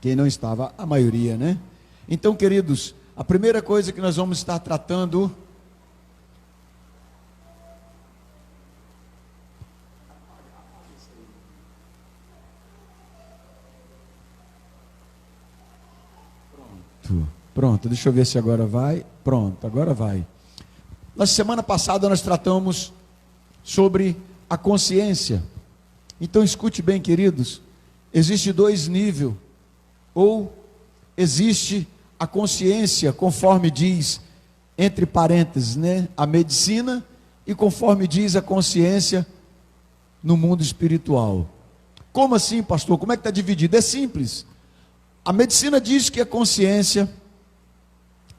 Quem não estava, a maioria, né? Então, queridos, a primeira coisa que nós vamos estar tratando Pronto, deixa eu ver se agora vai. Pronto, agora vai. Na semana passada nós tratamos sobre a consciência. Então escute bem, queridos. Existe dois níveis. Ou existe a consciência, conforme diz, entre parênteses, né, a medicina, e conforme diz a consciência no mundo espiritual. Como assim, pastor? Como é que está dividido? É simples. A medicina diz que a consciência,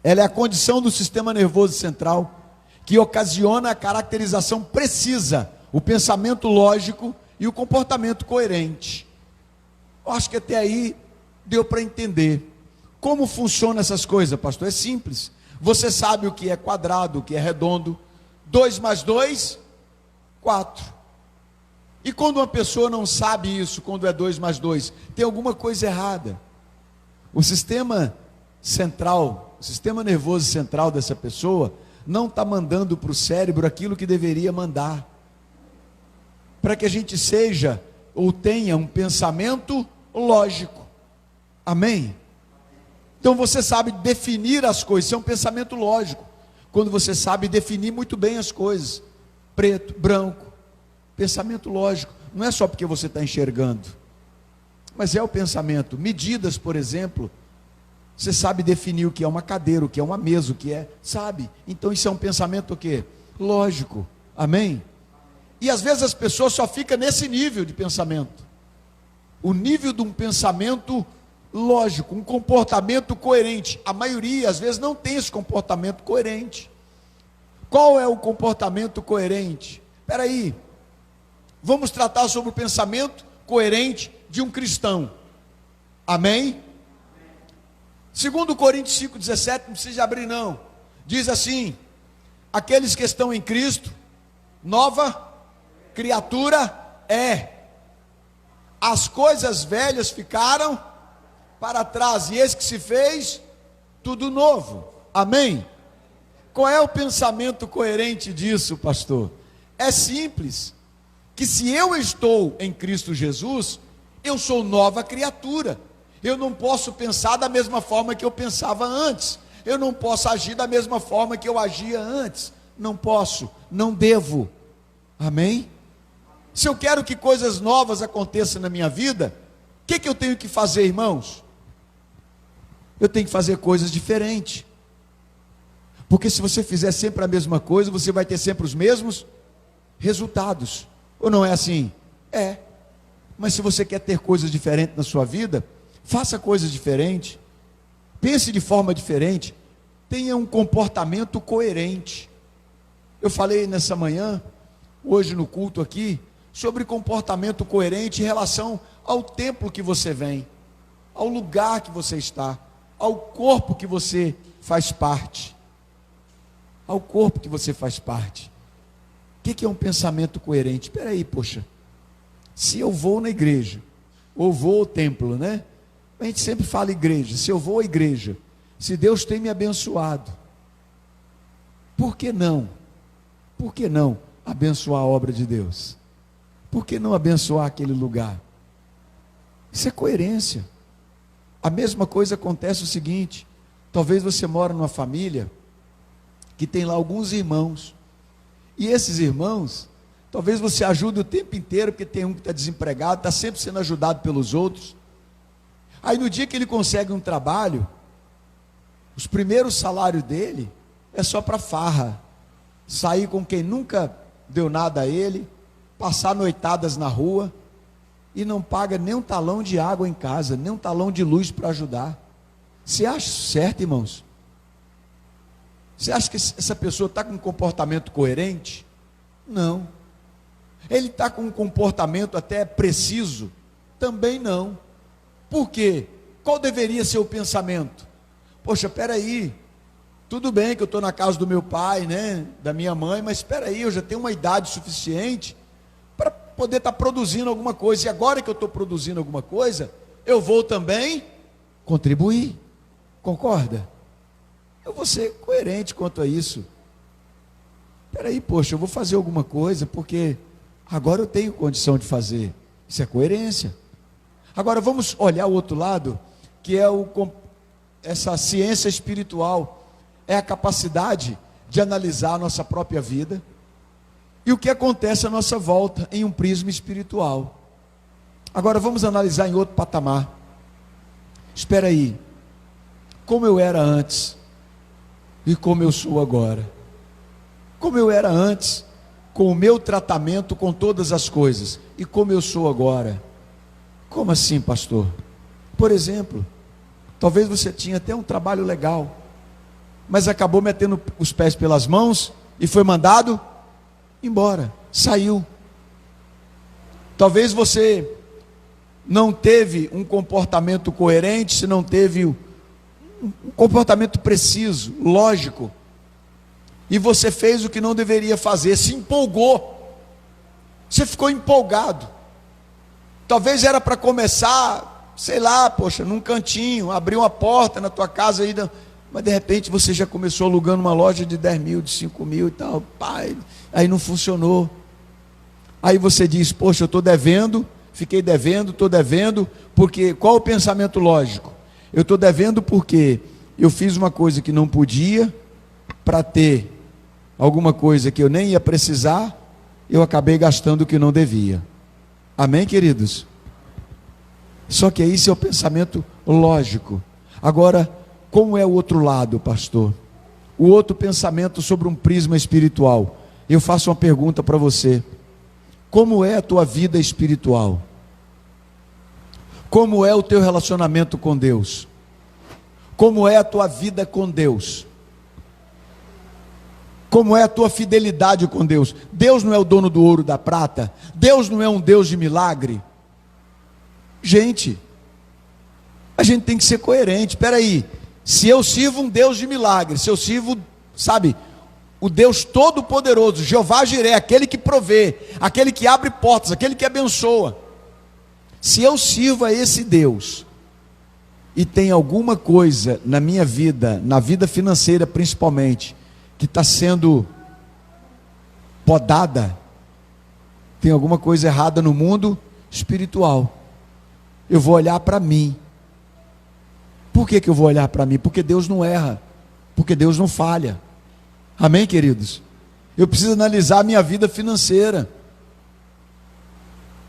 ela é a condição do sistema nervoso central que ocasiona a caracterização precisa, o pensamento lógico e o comportamento coerente. Eu acho que até aí deu para entender. Como funcionam essas coisas, pastor? É simples. Você sabe o que é quadrado, o que é redondo. 2 mais 2, 4. E quando uma pessoa não sabe isso, quando é 2 mais 2, tem alguma coisa errada. O sistema central, o sistema nervoso central dessa pessoa não está mandando para o cérebro aquilo que deveria mandar, para que a gente seja ou tenha um pensamento lógico. Amém? Então você sabe definir as coisas, isso é um pensamento lógico, quando você sabe definir muito bem as coisas, preto, branco, pensamento lógico, não é só porque você está enxergando, mas é o pensamento. Medidas, por exemplo, você sabe definir o que é uma cadeira, o que é uma mesa, o que é, sabe? Então isso é um pensamento o quê? Lógico. Amém? E às vezes as pessoas só ficam nesse nível de pensamento. O nível de um pensamento lógico, um comportamento coerente. A maioria às vezes não tem esse comportamento coerente. Qual é o comportamento coerente? Espera aí. Vamos tratar sobre o pensamento coerente de um cristão. Amém? Segundo Coríntios 5,17, não precisa abrir não, diz assim: aqueles que estão em Cristo, nova criatura é, as coisas velhas ficaram para trás, e eis que se fez tudo novo. Amém? Qual é o pensamento coerente disso, pastor? É simples, que se eu estou em Cristo Jesus, eu sou nova criatura. Eu não posso pensar da mesma forma que eu pensava antes. Eu não posso agir da mesma forma que eu agia antes. Não posso, não devo. Amém? Se eu quero que coisas novas aconteçam na minha vida, o que eu tenho que fazer, irmãos? Eu tenho que fazer coisas diferentes. Porque se você fizer sempre a mesma coisa, você vai ter sempre os mesmos resultados. Ou não é assim? É. Mas se você quer ter coisas diferentes na sua vida, faça coisas diferentes, pense de forma diferente, tenha um comportamento coerente. Eu falei nessa manhã, hoje no culto aqui, sobre comportamento coerente em relação ao templo que você vem, ao lugar que você está, ao corpo que você faz parte. Ao corpo que você faz parte. O que é um pensamento coerente? Espera aí, poxa, se eu vou na igreja, ou vou ao templo, né? A gente sempre fala igreja, se eu vou à igreja, se Deus tem me abençoado, por que não? Por que não abençoar a obra de Deus? Por que não abençoar aquele lugar? Isso é coerência. A mesma coisa acontece o seguinte: talvez você mora numa família que tem lá alguns irmãos, e esses irmãos, talvez você ajude o tempo inteiro, porque tem um que está desempregado, está sempre sendo ajudado pelos outros. Aí no dia que ele consegue um trabalho, os primeiros salários dele é só para farra, sair com quem nunca deu nada a ele, passar noitadas na rua, e não paga nem um talão de água em casa, nem um talão de luz para ajudar. Você acha isso certo, irmãos? Você acha que essa pessoa está com um comportamento coerente? Não. Ele está com um comportamento até preciso? Também não. Por quê? Qual deveria ser o pensamento? Poxa, espera aí, tudo bem que eu estou na casa do meu pai, né, da minha mãe, mas espera aí, eu já tenho uma idade suficiente para poder estar produzindo alguma coisa, e agora que eu estou produzindo alguma coisa, eu vou também contribuir. Concorda? Eu vou ser coerente quanto a isso. Peraí, poxa, eu vou fazer alguma coisa porque agora eu tenho condição de fazer. Isso é coerência. Agora vamos olhar o outro lado, que é essa ciência espiritual, é a capacidade de analisar a nossa própria vida e o que acontece à nossa volta em um prisma espiritual. Agora vamos analisar em outro patamar. Espera aí, como eu era antes e como eu sou agora. Como eu era antes, com o meu tratamento com todas as coisas, e como eu sou agora. Como assim, pastor? Por exemplo, talvez você tinha até um trabalho legal, mas acabou metendo os pés pelas mãos e foi mandado embora, saiu. Talvez você não teve um comportamento coerente, se não teve um comportamento preciso, lógico, e você fez o que não deveria fazer, se empolgou, você ficou empolgado. Talvez era para começar, sei lá, poxa, num cantinho, abrir uma porta na tua casa, mas de repente você já começou alugando uma loja de 10 mil, de 5 mil e tal, pai, aí não funcionou. Aí você diz, poxa, eu estou devendo, fiquei devendo, estou devendo, porque qual o pensamento lógico? Eu estou devendo porque eu fiz uma coisa que não podia, para ter alguma coisa que eu nem ia precisar, eu acabei gastando o que não devia. Amém, queridos? Só que esse é o pensamento lógico. Agora, como é o outro lado, pastor? O outro pensamento sobre um prisma espiritual. Eu faço uma pergunta para você. Como é a tua vida espiritual? Como é o teu relacionamento com Deus? Como é a tua vida com Deus? Como é a tua fidelidade com Deus? Deus não é o dono do ouro e da prata? Deus não é um Deus de milagre? Gente, a gente tem que ser coerente. Espera aí, se eu sirvo um Deus de milagre, se eu sirvo, sabe, o Deus todo-poderoso, Jeová Jiré, aquele que provê, aquele que abre portas, aquele que abençoa, se eu sirvo a esse Deus, e tem alguma coisa na minha vida, na vida financeira principalmente, que está sendo podada, tem alguma coisa errada no mundo espiritual, eu vou olhar para mim. Por que eu vou olhar para mim? Porque Deus não erra, porque Deus não falha. Amém, queridos? Eu preciso analisar a minha vida financeira.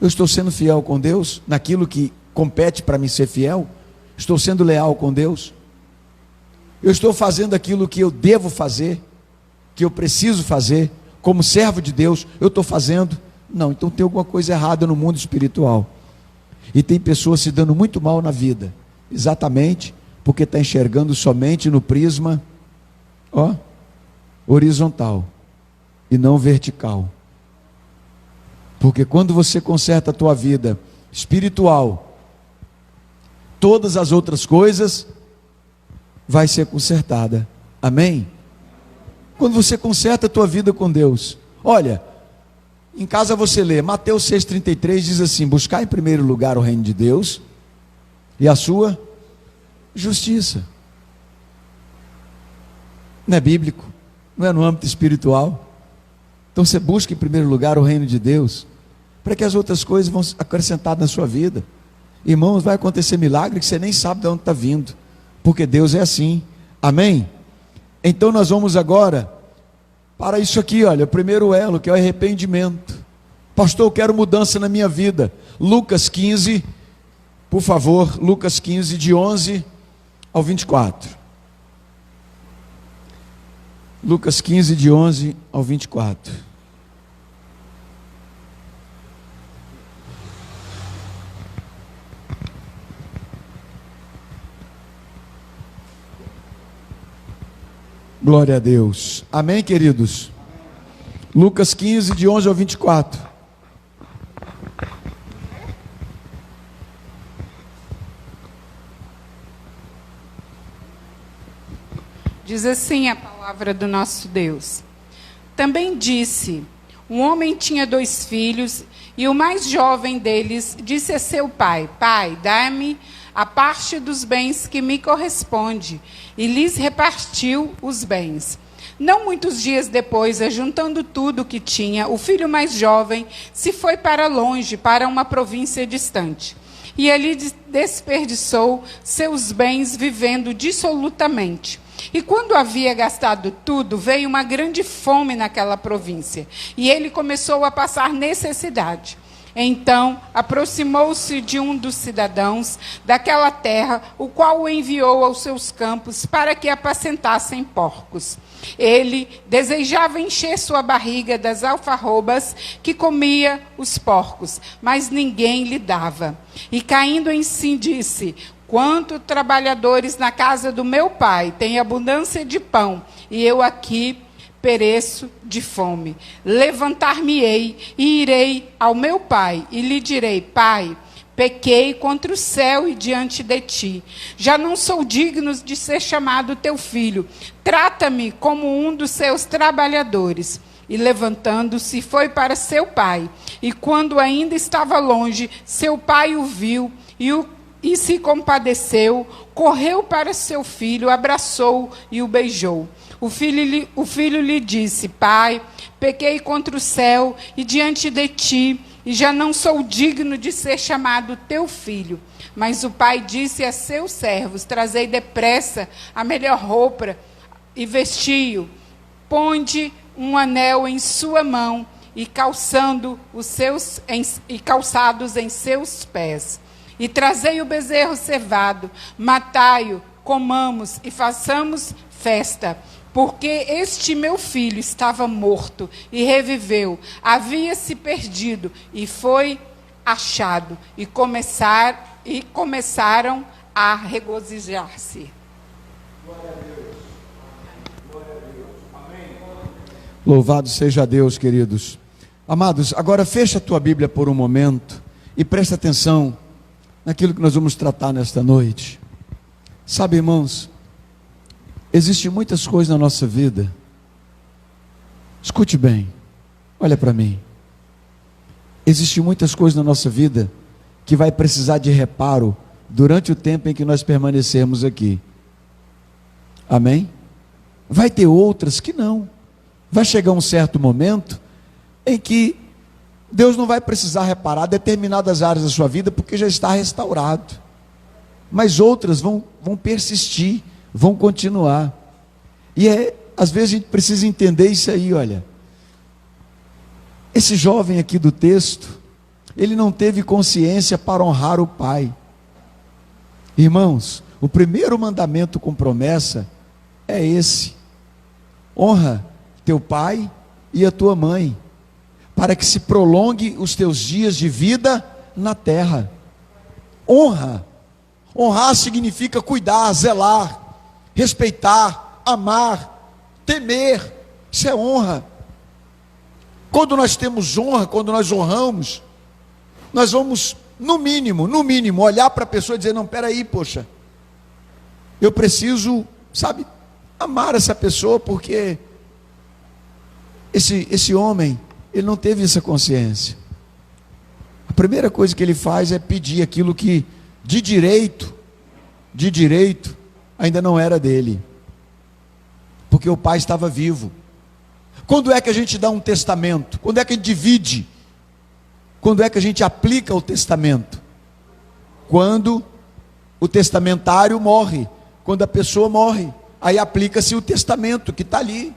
Eu estou sendo fiel com Deus naquilo que compete para mim ser fiel? Estou sendo leal com Deus? Eu estou fazendo aquilo que eu devo fazer, que eu preciso fazer, como servo de Deus? Eu estou fazendo? Não, então tem alguma coisa errada no mundo espiritual. E tem pessoas se dando muito mal na vida, exatamente porque está enxergando somente no prisma horizontal e não vertical. Porque quando você conserta a tua vida espiritual, todas as outras coisas vai ser consertada. Amém? Quando você conserta a tua vida com Deus, olha, em casa você lê, Mateus 6,33 diz assim: buscar em primeiro lugar o reino de Deus e a sua justiça. Não é bíblico, não é no âmbito espiritual. Então você busca em primeiro lugar o reino de Deus, para que as outras coisas vão acrescentar na sua vida. Irmãos, vai acontecer milagre que você nem sabe de onde está vindo, porque Deus é assim. Amém? Então nós vamos agora para isso aqui, olha, o primeiro elo, que é o arrependimento. Pastor, eu quero mudança na minha vida. Lucas 15, por favor, Lucas 15, de 11 ao 24. Lucas 15, de 11 ao 24. Glória a Deus. Amém, queridos? Lucas 15, de 11 ao 24. Diz assim a palavra do nosso Deus. Também disse: um homem tinha 2 filhos, e o mais jovem deles disse a seu pai: Pai, dá-me a parte dos bens que me corresponde, e lhes repartiu os bens. Não muitos dias depois, ajuntando tudo o que tinha, o filho mais jovem se foi para longe, para uma província distante. E ali desperdiçou seus bens vivendo dissolutamente. E quando havia gastado tudo, veio uma grande fome naquela província, e ele começou a passar necessidade. Então, aproximou-se de um dos cidadãos daquela terra, o qual o enviou aos seus campos para que apacentassem porcos. Ele desejava encher sua barriga das alfarrobas que comia os porcos, mas ninguém lhe dava. E caindo em si, disse: quanto trabalhadores na casa do meu pai têm abundância de pão, e eu aqui pereço de fome. Levantar-me-ei e irei ao meu pai, e lhe direi: Pai, pequei contra o céu e diante de ti. Já não sou digno de ser chamado teu filho. Trata-me como um dos seus trabalhadores. E levantando-se, foi para seu pai. E quando ainda estava longe, seu pai o viu e se compadeceu, correu para seu filho, abraçou-o e o beijou. O filho lhe disse: Pai, pequei contra o céu e diante de ti, e já não sou digno de ser chamado teu filho. Mas o pai disse a seus servos: Trazei depressa a melhor roupa e vesti-o. Ponde um anel em sua mão e calçados em seus pés. E trazei o bezerro cevado, matai-o, comamos e façamos festa. Porque este meu filho estava morto e reviveu, havia se perdido e foi achado. E começaram a regozijar-se. Glória a Deus. Glória a Deus. Amém. Louvado seja Deus, queridos. Amados, agora fecha a tua Bíblia por um momento e presta atenção naquilo que nós vamos tratar nesta noite. Sabe, irmãos, existem muitas coisas na nossa vida. Escute bem, olha para mim. Existem muitas coisas na nossa vida que vai precisar de reparo durante o tempo em que nós permanecermos aqui. Amém? Vai ter outras que não. Vai chegar um certo momento em que Deus não vai precisar reparar determinadas áreas da sua vida porque já está restaurado. Mas outras vão persistir, vão continuar. E às vezes a gente precisa entender isso aí, olha. Esse jovem aqui do texto, ele não teve consciência para honrar o pai. Irmãos, o primeiro mandamento com promessa é esse: honra teu pai e a tua mãe, para que se prolongue os teus dias de vida na terra. Honra. Honrar significa cuidar, zelar, respeitar, amar, temer. Isso é honra. Quando nós temos honra, quando nós honramos, nós vamos, no mínimo, olhar para a pessoa e dizer: não, peraí, poxa, eu preciso, sabe, amar essa pessoa, porque esse homem, ele não teve essa consciência. A primeira coisa que ele faz é pedir aquilo que de direito, ainda não era dele, porque o pai estava vivo. Quando é que a gente dá um testamento? Quando é que a gente divide? Quando é que a gente aplica o testamento? Quando o testamentário morre, quando a pessoa morre, aí aplica-se o testamento que está ali.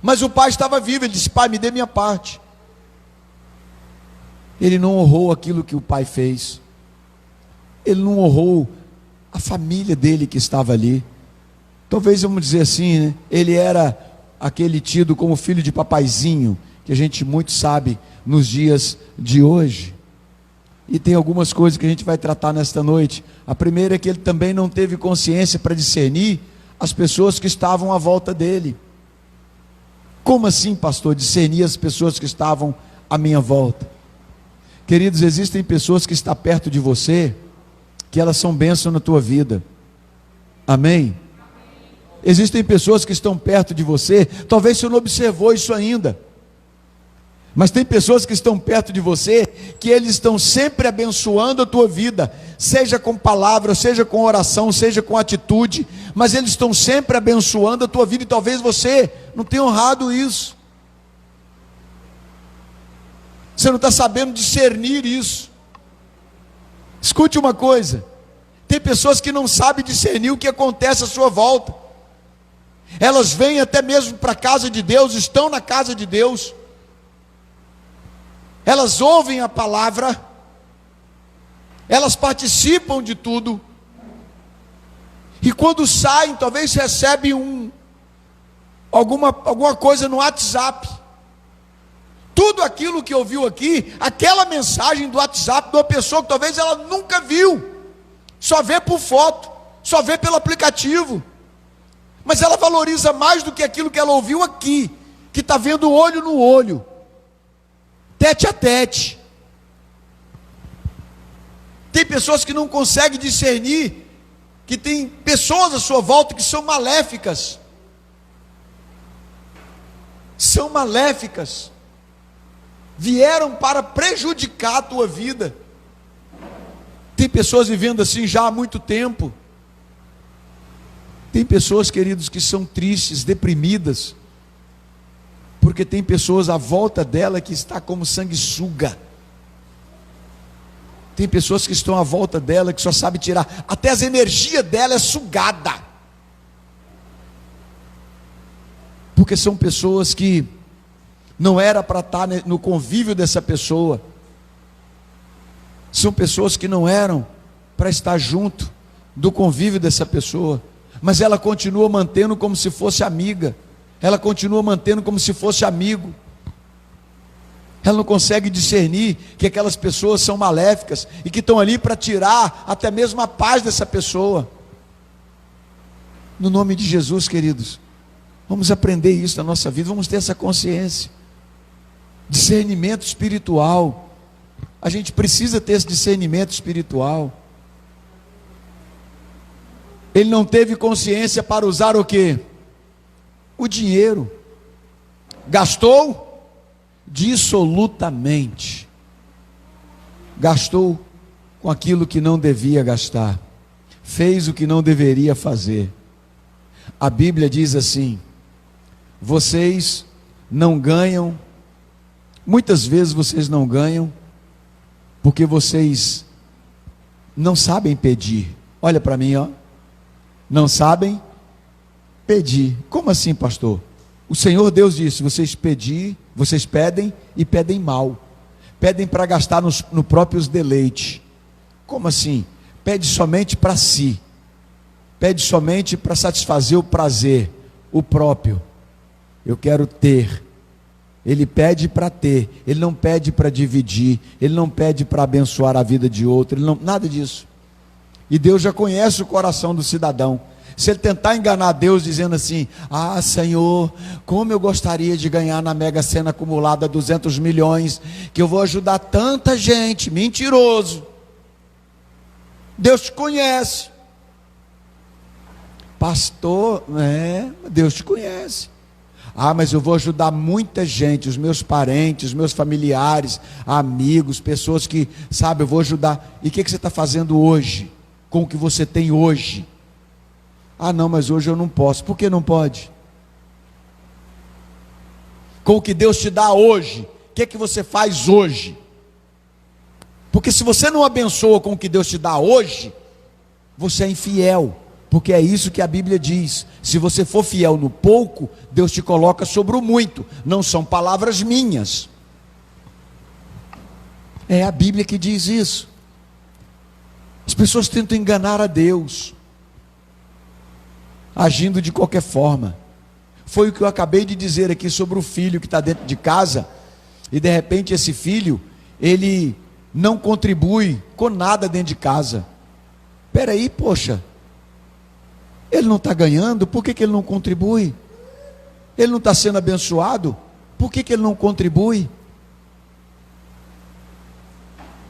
Mas o pai estava vivo, ele disse: pai, me dê minha parte. Ele não honrou aquilo que o pai fez. Ele não honrou a família dele que estava ali. Talvez vamos dizer assim, né? Ele era aquele tido como filho de papaizinho, que a gente muito sabe nos dias de hoje. E tem algumas coisas que a gente vai tratar nesta noite. A primeira é que ele também não teve consciência para discernir as pessoas que estavam à volta dele. Como assim, pastor, discernir as pessoas que estavam à minha volta? Queridos, existem pessoas que estão perto de você, que elas são bênção na tua vida. Amém? Existem pessoas que estão perto de você, talvez você não observou isso ainda, Mas tem pessoas que estão perto de você, que eles estão sempre abençoando a tua vida, seja com palavras, seja com oração, seja com atitude, mas eles estão sempre abençoando a tua vida, e talvez você não tenha honrado isso. Você não está sabendo discernir isso. Escute uma coisa, tem pessoas que não sabem discernir o que acontece à sua volta. Elas vêm até mesmo para a casa de Deus, estão na casa de Deus, elas ouvem a palavra, elas participam de tudo, e quando saem, talvez recebem alguma coisa no WhatsApp. Tudo aquilo que ouviu aqui, aquela mensagem do WhatsApp de uma pessoa que talvez ela nunca viu, só vê por foto, só vê pelo aplicativo, mas ela valoriza mais do que aquilo que ela ouviu aqui, que está vendo olho no olho, tete a tete. Tem pessoas que não conseguem discernir que tem pessoas à sua volta que são maléficas. São maléficas. Vieram para prejudicar a tua vida. Tem pessoas vivendo assim já há muito tempo. Tem pessoas, queridos, que são tristes, deprimidas, porque tem pessoas à volta dela que está como sanguessuga. Tem pessoas que estão à volta dela que só sabe tirar, até as energias dela é sugada. Porque são pessoas que não era para estar no convívio dessa pessoa. São pessoas que não eram para estar junto do convívio dessa pessoa, mas ela continua mantendo como se fosse amiga. Ela continua mantendo como se fosse amigo. Ela não consegue discernir que aquelas pessoas são maléficas e que estão ali para tirar até mesmo a paz dessa pessoa. No nome de Jesus, queridos, vamos aprender isso na nossa vida, vamos ter essa consciência. Discernimento espiritual. A gente precisa ter esse discernimento espiritual. Ele não teve consciência para usar o quê? O dinheiro. Gastou dissolutamente. Gastou com aquilo que não devia gastar. Fez o que não deveria fazer. A Bíblia diz assim: vocês não ganham, muitas vezes vocês não ganham, porque vocês não sabem pedir. Olha para mim, ó. Não sabem pedir. Como assim, pastor? O Senhor Deus disse: vocês pedem e pedem mal. Pedem para gastar no próprios deleite. Como assim? Pede somente para si. Pede somente para satisfazer o prazer, o próprio. Eu quero ter. Ele pede para ter, ele não pede para dividir, ele não pede para abençoar a vida de outro, nada disso. E Deus já conhece o coração do cidadão. Se ele tentar enganar Deus dizendo assim: ah, Senhor, como eu gostaria de ganhar na Mega Sena acumulada 200 milhões, que eu vou ajudar tanta gente. Mentiroso. Deus te conhece. Pastor, Deus te conhece. Ah, mas eu vou ajudar muita gente, os meus parentes, os meus familiares, amigos, pessoas que, sabe, eu vou ajudar. E o que você está fazendo hoje, com o que você tem hoje? Ah, não, mas hoje eu não posso. Por que não pode? Com o que Deus te dá hoje, o que você faz hoje? Porque se você não abençoa com o que Deus te dá hoje, você é infiel. Porque é isso que a Bíblia diz: se você for fiel no pouco, Deus te coloca sobre o muito. Não são palavras minhas, é a Bíblia que diz isso. As pessoas tentam enganar a Deus, agindo de qualquer forma. Foi o que eu acabei de dizer aqui sobre o filho que está dentro de casa, e de repente esse filho, ele não contribui com nada dentro de casa. Espera aí, poxa, ele não está ganhando, por que ele não contribui? Ele não está sendo abençoado, por que ele não contribui?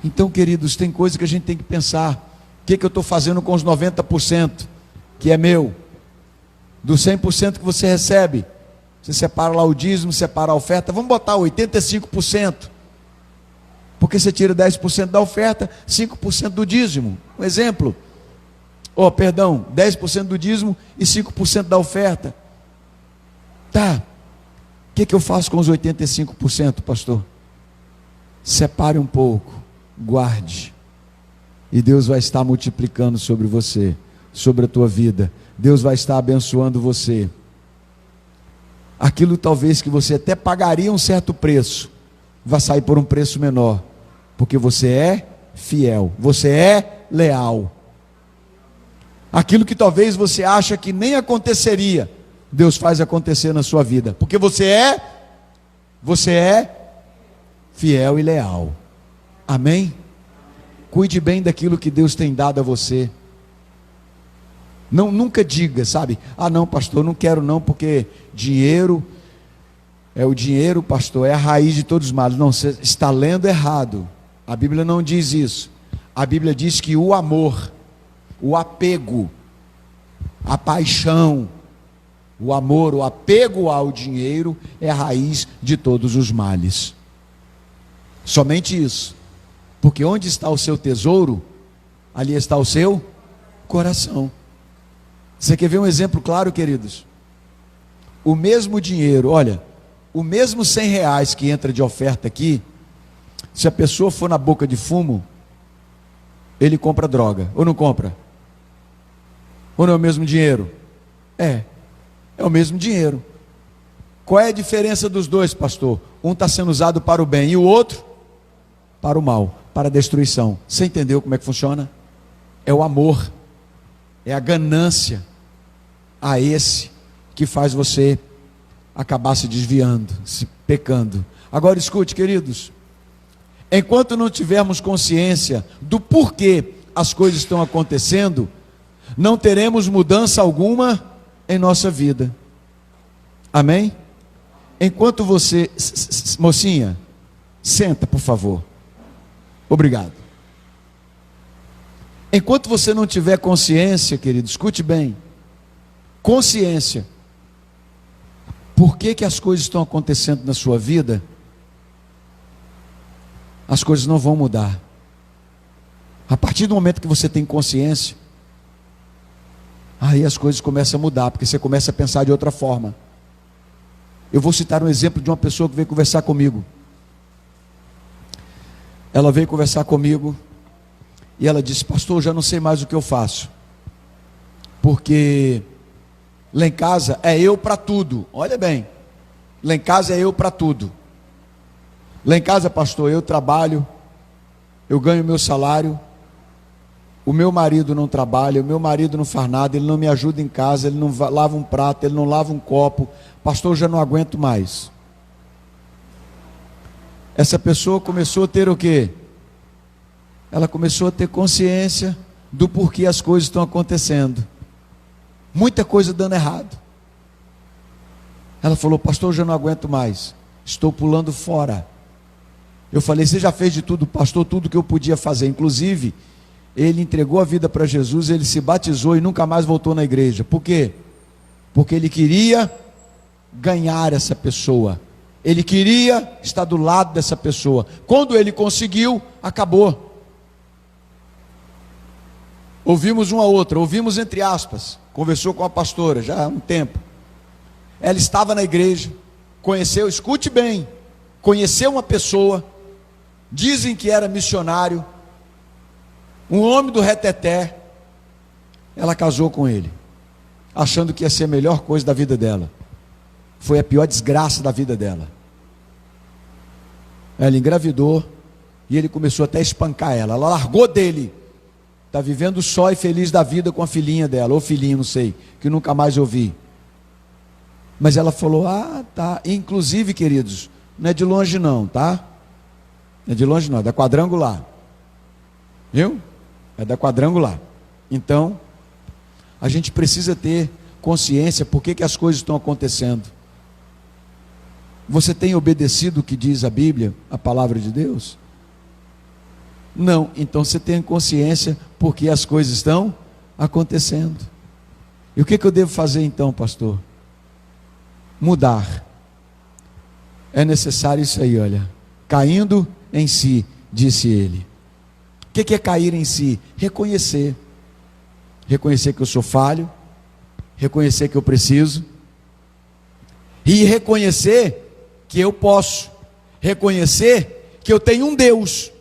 Então, queridos, tem coisa que a gente tem que pensar: o que eu estou fazendo com os 90% que é meu? Do 100% que você recebe, Você separa lá o dízimo, separa a oferta, vamos botar 85%. Porque você tira 10% da oferta, 5% do dízimo. Um exemplo. 10% do dízimo e 5% da oferta. Tá. O que eu faço com os 85%, pastor? Separe um pouco, guarde. E Deus vai estar multiplicando sobre você, sobre a tua vida. Deus vai estar abençoando você. Aquilo talvez que você até pagaria um certo preço, vai sair por um preço menor. Porque você é fiel, você é leal. Aquilo que talvez você acha que nem aconteceria, Deus faz acontecer na sua vida. Porque você é fiel e leal. Amém? Cuide bem daquilo que Deus tem dado a você. Não, nunca diga, sabe? Ah não, pastor, não quero não, porque dinheiro, pastor, é a raiz de todos os males. Não, você está lendo errado. A Bíblia não diz isso. A Bíblia diz que o amor, o apego, a paixão, o amor, o apego ao dinheiro é a raiz de todos os males. Somente isso. Porque onde está o seu tesouro, ali está o seu coração. Você quer ver um exemplo claro, queridos? O mesmo dinheiro, olha, o mesmo R$100 que entra de oferta aqui, se a pessoa for na boca de fumo, ele compra droga, ou não compra? Ou não é o mesmo dinheiro? É o mesmo dinheiro. Qual é a diferença dos dois, pastor? Um está sendo usado para o bem e o outro para o mal, para a destruição. Você entendeu como é que funciona? É o amor, é a ganância a esse que faz você acabar se desviando, se pecando. Agora escute, queridos, enquanto não tivermos consciência do porquê as coisas estão acontecendo, não teremos mudança alguma em nossa vida. Amém? Enquanto você, mocinha, senta por favor. Obrigado. Enquanto você não tiver consciência, querido, escute bem, consciência, por que as coisas estão acontecendo na sua vida, as coisas não vão mudar. A partir do momento que você tem consciência, aí as coisas começam a mudar, porque você começa a pensar de outra forma. Eu vou citar um exemplo de uma pessoa que veio conversar comigo. Ela veio conversar comigo e ela disse: pastor, eu já não sei mais o que eu faço, porque lá em casa é eu para tudo. Olha bem, lá em casa é eu para tudo. Lá em casa, pastor, eu trabalho, eu ganho meu salário, o meu marido não trabalha, o meu marido não faz nada, ele não me ajuda em casa, ele não lava um prato, ele não lava um copo. Pastor, eu já não aguento mais. Essa pessoa começou a ter o quê? Ela começou a ter consciência do porquê as coisas estão acontecendo. Muita coisa dando errado. Ela falou: pastor, eu já não aguento mais, estou pulando fora. Eu falei: você já fez de tudo, pastor? Tudo que eu podia fazer. Inclusive, ele entregou a vida para Jesus, ele se batizou e nunca mais voltou na igreja. Por quê? Porque ele queria ganhar essa pessoa. Ele queria estar do lado dessa pessoa. Quando ele conseguiu, acabou. Ouvimos uma outra, ouvimos entre aspas, conversou com a pastora já há um tempo. Ela estava na igreja, conheceu, escute bem, conheceu uma pessoa, dizem que era missionário, um homem do reteté. Ela casou com ele, achando que ia ser a melhor coisa da vida dela. Foi a pior desgraça da vida dela. Ela engravidou e ele começou até a espancar ela. Ela largou dele. Está vivendo só e feliz da vida com a filhinha dela, ou filhinho, não sei, que nunca mais ouvi. Mas ela falou: ah, tá. Inclusive, queridos, não é de longe não, tá? Não é de longe não, é da Quadrangular. Viu? É da Quadrangular. Então, a gente precisa ter consciência por que as coisas estão acontecendo. Você tem obedecido o que diz a Bíblia, a palavra de Deus? Não, então você tem consciência porque as coisas estão acontecendo. E o que eu devo fazer então, pastor? mudar. É necessário isso aí, olha. Caindo em si, disse ele. O que é cair em si? Reconhecer. Reconhecer que eu sou falho, reconhecer que eu preciso, e reconhecer que eu posso, reconhecer que eu tenho um Deus,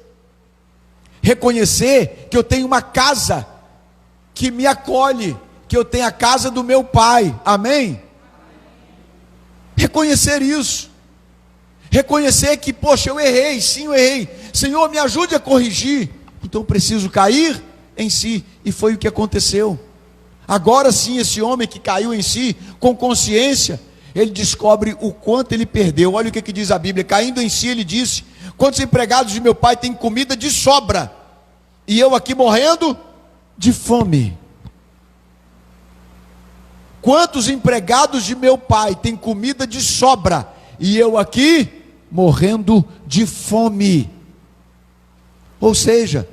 reconhecer que eu tenho uma casa que me acolhe, que eu tenho a casa do meu Pai, amém? Reconhecer isso, reconhecer que, poxa, eu errei, sim, eu errei, Senhor, me ajude a corrigir, então preciso cair em si, e foi o que aconteceu. Agora sim, esse homem que caiu em si, com consciência, ele descobre o quanto ele perdeu. Olha o que diz a Bíblia, caindo em si ele disse, quantos empregados de meu pai têm comida de sobra, e eu aqui morrendo de fome? Quantos empregados de meu pai têm comida de sobra, e eu aqui morrendo de fome? Ou seja,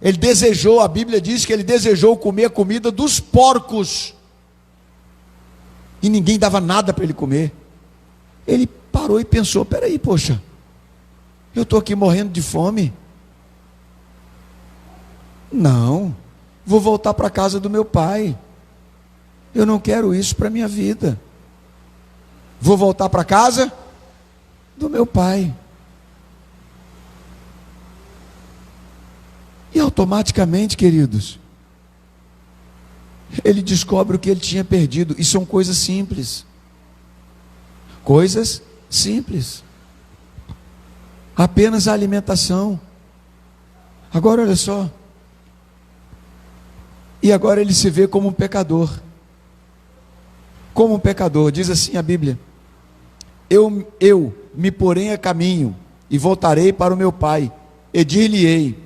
ele desejou, a Bíblia diz que ele desejou comer a comida dos porcos, e ninguém dava nada para ele comer. Ele parou e pensou, peraí, poxa, eu estou aqui morrendo de fome, não, vou voltar para a casa do meu pai, eu não quero isso para a minha vida, vou voltar para a casa do meu pai. E automaticamente, queridos, ele descobre o que ele tinha perdido. E são coisas simples. Coisas simples. Apenas a alimentação. Agora olha só. E agora ele se vê como um pecador. Como um pecador, diz assim a Bíblia: Eu me porei a caminho e voltarei para o meu pai, e dir-lhe-ei: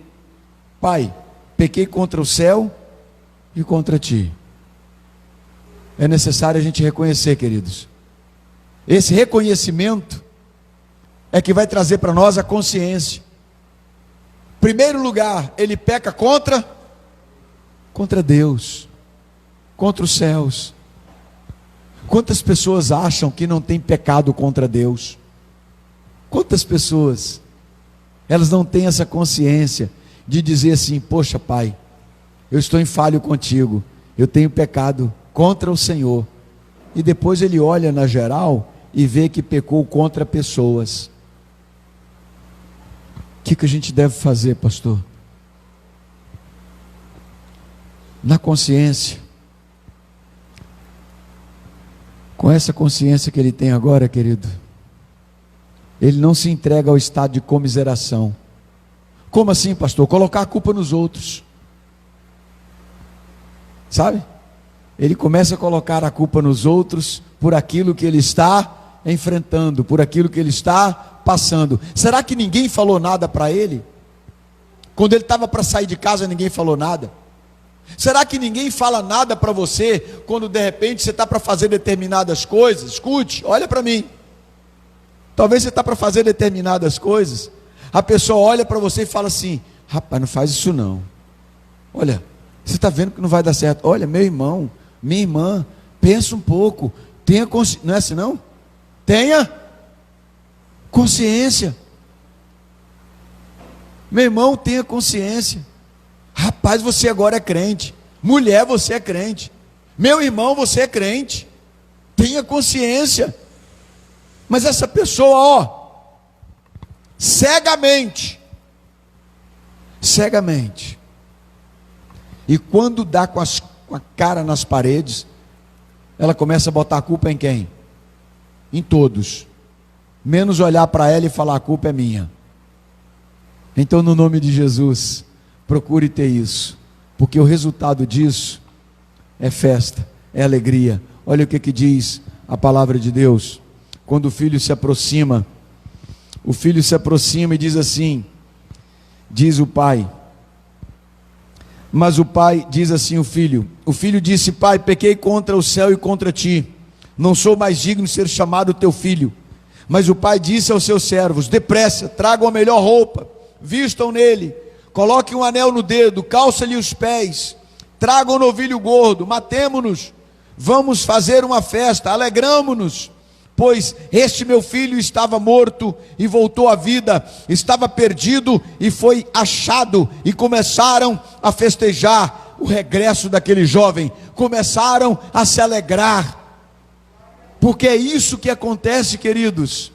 Pai, pequei contra o céu e contra ti. É necessário a gente reconhecer, queridos. Esse reconhecimento é que vai trazer para nós a consciência. Em primeiro lugar, ele peca contra Deus, contra os céus. Quantas pessoas acham que não tem pecado contra Deus? Quantas pessoas, elas não têm essa consciência de dizer assim: poxa, Pai, eu estou em falho contigo, eu tenho pecado contra o Senhor. E depois ele olha na geral e vê que pecou contra pessoas. O que a gente deve fazer, pastor? Na consciência, com essa consciência que ele tem agora, querido, ele não se entrega ao estado de comiseração. Como assim, pastor? Colocar a culpa nos outros, sabe? Ele começa a colocar a culpa nos outros por aquilo que ele está enfrentando, por aquilo que ele está passando. Será que ninguém falou nada para ele? Quando ele estava para sair de casa, ninguém falou nada? Será que ninguém fala nada para você quando de repente você está para fazer determinadas coisas? Escute, olha para mim. Talvez você está para fazer determinadas coisas, a pessoa olha para você e fala assim: rapaz, não faz isso não. Olha, você está vendo que não vai dar certo. Olha, meu irmão, minha irmã, pensa um pouco, tenha consciência. Não é assim não? Tenha consciência. Meu irmão, tenha consciência. Rapaz, você agora é crente. Mulher, você é crente. Meu irmão, você é crente. Tenha consciência. Mas essa pessoa, cegamente, e quando dá com a cara nas paredes, ela começa a botar a culpa em quem? Em todos, menos olhar para ela e falar: a culpa é minha. Então, no nome de Jesus, procure ter isso, porque o resultado disso é festa, é alegria. Olha o que diz a palavra de Deus. Quando o filho se aproxima e diz assim, diz o pai, mas o pai diz assim: o filho disse: Pai, pequei contra o céu e contra ti, não sou mais digno de ser chamado teu filho. Mas o pai disse aos seus servos: depressa, tragam a melhor roupa, vistam nele, coloquem um anel no dedo, calça-lhe os pés, tragam um novilho gordo, matemo-nos, vamos fazer uma festa, alegramo-nos, pois este meu filho estava morto e voltou à vida, estava perdido e foi achado. E começaram a festejar o regresso daquele jovem, começaram a se alegrar, porque é isso que acontece, queridos,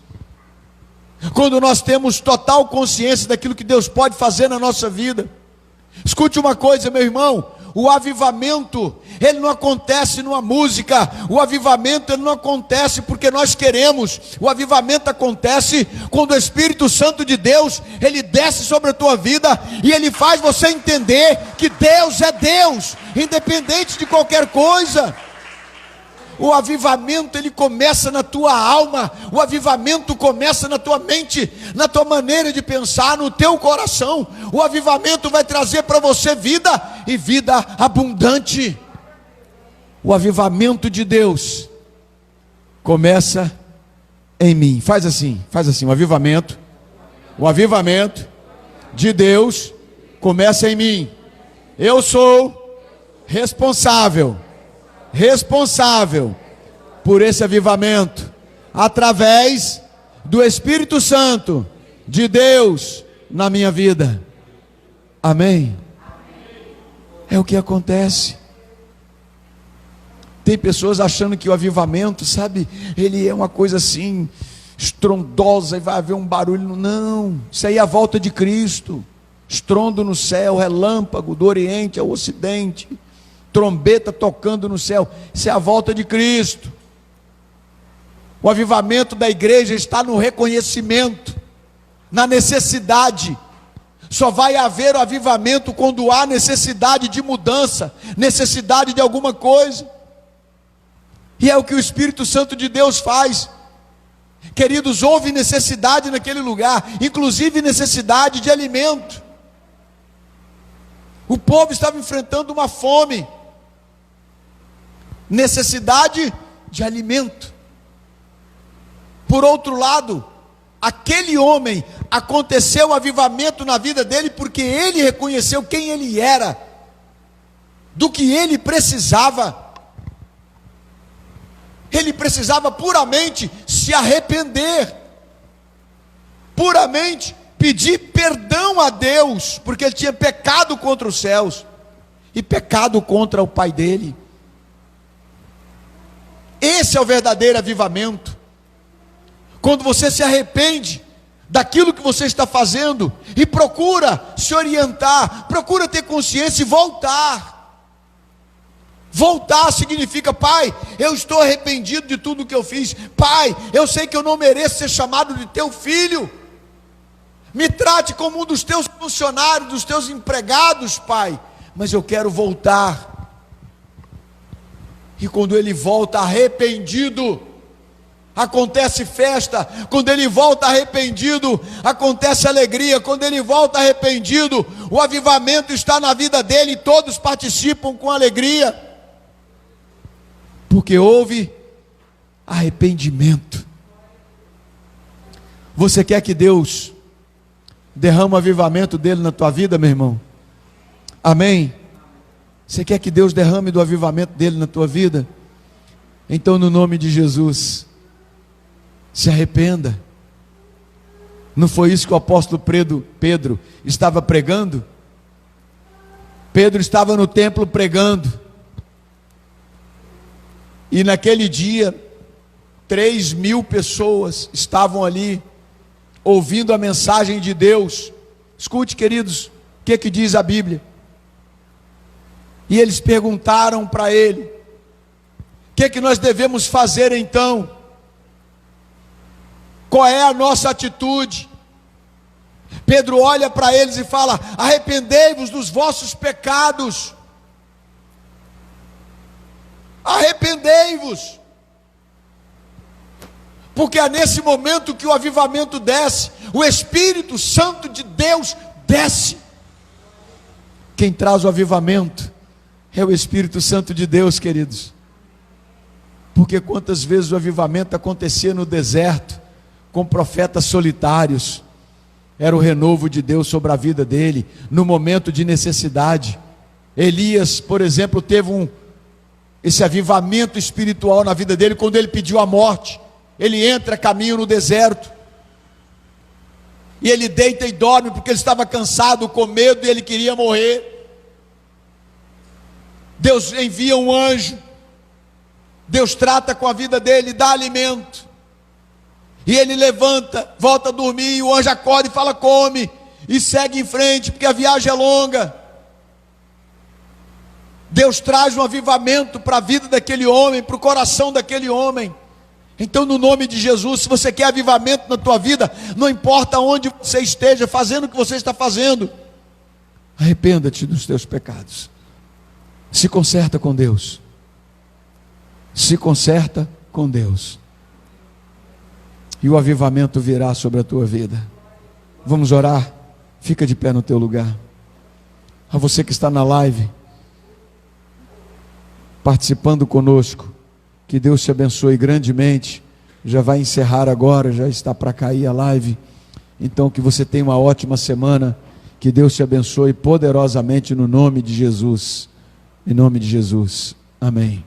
quando nós temos total consciência daquilo que Deus pode fazer na nossa vida. Escute uma coisa, meu irmão, o avivamento, ele não acontece numa música, o avivamento ele não acontece porque nós queremos, o avivamento acontece quando o Espírito Santo de Deus, ele desce sobre a tua vida, e ele faz você entender que Deus é Deus, independente de qualquer coisa. O avivamento ele começa na tua alma, o avivamento começa na tua mente, na tua maneira de pensar, no teu coração. O avivamento vai trazer para você vida, e vida abundante. O avivamento de Deus começa em mim. Faz assim, o avivamento de Deus começa em mim. Eu sou responsável por esse avivamento, através do Espírito Santo de Deus na minha vida. Amém? É o que acontece. Tem pessoas achando que o avivamento, sabe, ele é uma coisa assim, estrondosa, e vai haver um barulho. Não, isso aí é a volta de Cristo. Estrondo no céu, relâmpago do Oriente ao Ocidente, trombeta tocando no céu, isso é a volta de Cristo. O avivamento da igreja está no reconhecimento, na necessidade. Só vai haver o avivamento quando há necessidade de mudança, necessidade de alguma coisa, e é o que o Espírito Santo de Deus faz. Queridos, houve necessidade naquele lugar, inclusive necessidade de alimento. O povo estava enfrentando uma fome, necessidade de alimento. Por outro lado, aquele homem, aconteceu o avivamento na vida dele, porque ele reconheceu quem ele era, do que ele precisava. Ele precisava puramente se arrepender, puramente pedir perdão a Deus, porque ele tinha pecado contra os céus, e pecado contra o pai dele. Esse é o verdadeiro avivamento, quando você se arrepende daquilo que você está fazendo, e procura se orientar, procura ter consciência e voltar. Voltar significa: Pai, eu estou arrependido de tudo que eu fiz. Pai, eu sei que eu não mereço ser chamado de teu filho, me trate como um dos teus funcionários, dos teus empregados, Pai, mas eu quero voltar. E quando ele volta arrependido, acontece festa. Quando ele volta arrependido, acontece alegria. Quando ele volta arrependido, o avivamento está na vida dele, e todos participam com alegria, porque houve arrependimento. Você quer que Deus derrame o avivamento dele na tua vida, meu irmão? Amém? Você quer que Deus derrame do avivamento dele na tua vida? Então, no nome de Jesus, se arrependa. Não foi isso que o apóstolo Pedro estava pregando? Pedro estava no templo pregando, e naquele dia 3.000 pessoas estavam ali ouvindo a mensagem de Deus. Escute, queridos, o que diz a Bíblia? E eles perguntaram para ele: o que nós devemos fazer então? Qual é a nossa atitude? Pedro olha para eles e fala: arrependei-vos dos vossos pecados. Arrependei-vos. Porque é nesse momento que o avivamento desce, o Espírito Santo de Deus desce. Quem traz o avivamento é o Espírito Santo de Deus, queridos. Porque quantas vezes o avivamento acontecia no deserto, com profetas solitários, era o renovo de Deus sobre a vida dele, no momento de necessidade. Elias, por exemplo, teve esse avivamento espiritual na vida dele, quando ele pediu a morte. ele entra caminho no deserto, e ele deita e dorme, porque ele estava cansado, com medo, e ele queria morrer. Deus envia um anjo, Deus trata com a vida dele, dá alimento, e ele levanta, volta a dormir, e o anjo acorda e fala: come, e segue em frente, porque a viagem é longa. Deus traz um avivamento para a vida daquele homem, para o coração daquele homem. Então, no nome de Jesus, se você quer avivamento na tua vida, não importa onde você esteja, fazendo o que você está fazendo, arrependa-te dos teus pecados, se conserta com Deus, se conserta com Deus, e o avivamento virá sobre a tua vida. Vamos orar? Fica de pé no teu lugar. A você que está na live, participando conosco, que Deus te abençoe grandemente. Já vai encerrar agora, já está para cair a live. Então, que você tenha uma ótima semana, que Deus te abençoe poderosamente no nome de Jesus, em nome de Jesus, amém.